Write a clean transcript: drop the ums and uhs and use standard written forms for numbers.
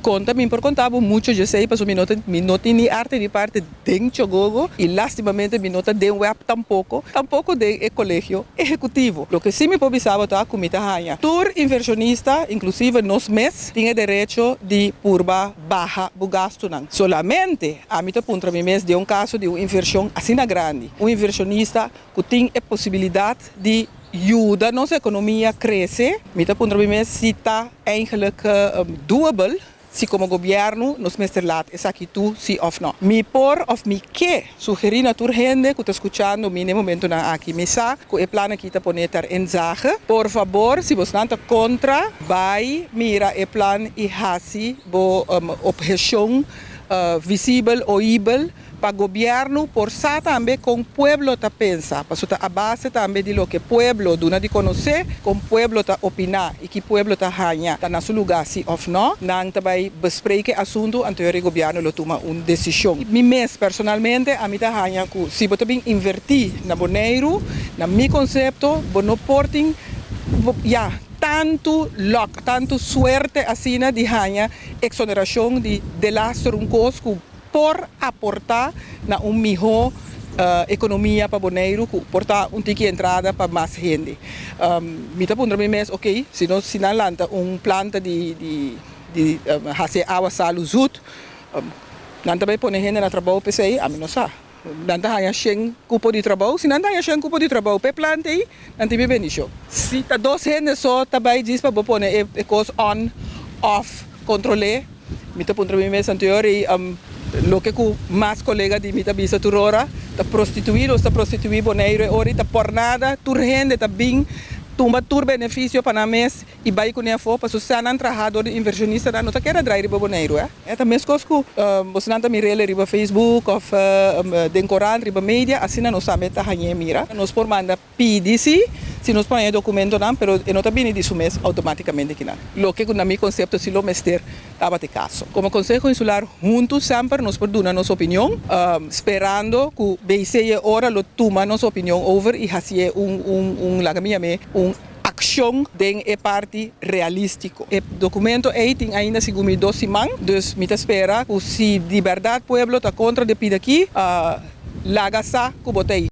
Conta-me por contavo muito, eu sei, mas me nota nem arte de parte dentro gogo e lastimamente me nota de web tampouco de colégio executivo. O que sim me pobisava tá comida hanha. Tour inversionista, inclusive nos mes, tinha direito de purba baja o gasto não. Solamente a mim puntra me mes de caso de uma inversão assim grande. Um inversionista que tem a possibilidade de ajuda nossa economia crescer. Me puntra me mes se está eigenlijk doable. Se como governo nos laat is aqui tu se of não. Me por of me que sugerir na turgente que está escutando mínimo momento na aqui mesa que é plano que está ponetar em zaga. Por favor, se você não está contra, vai mira é plan e hasi bo objeção visível oível para governo por sa também com o pueblo ta pensa, para a base também de lo que pueblo duna de conhecer, com pueblo ta opinar e que pueblo ta hanha ta na seu lugar se of não, não também bespreken assunto anterior governo lo toma uma decisão. Me mes personalmente a mim ta hanha que se você bem invertir na boneiro, na mi concepto, bono porting tanto suerte assim de hanha exoneração de lastro costo por aportar na melhor economia para boneiro, portar tique entrada para mais gente. Me tá pondo mes, ok, se não lanta planta de fazer água saluzut, não também põe gente na trabalho PCI, a mim não sabe. Nanta hanya siyang kupo de trabalho, se nanta hanya siyang kupo de trabalho, pe plante aí, nanti me benisyo. Se tá dois gente só, também diz para você pôr coisa on, off, controlar. Me tá pondo me mes anterior e lo que mais colega de mim tá bisa turora, tá prostituir boneiro, ora tá por nada, turgente tá bem. Tumba tur benefício para mês e vai com a fopa, se você não trabalhador inversionista não tá querendo drive riba boneiro, é também coisas que você não tá mirando riba Facebook ou den Coran riba mídia, assim não sabe tá hanhe mira. Nós por manda PDC, se nós põe documento não, pero não tá bem disso mês automaticamente que não. Lo que na mi concepto se lo mester tava de caso. Como Conselho Insular juntos sempre nós por dar nossa opinião, esperando que BC ora lo toma nossa opinião over e fazer lagamiame ação de parte realístico. O documento tem ainda segundo 2 semanas, dus me espera que se de verdade o povo está contra de pida aqui, laga sa que botei.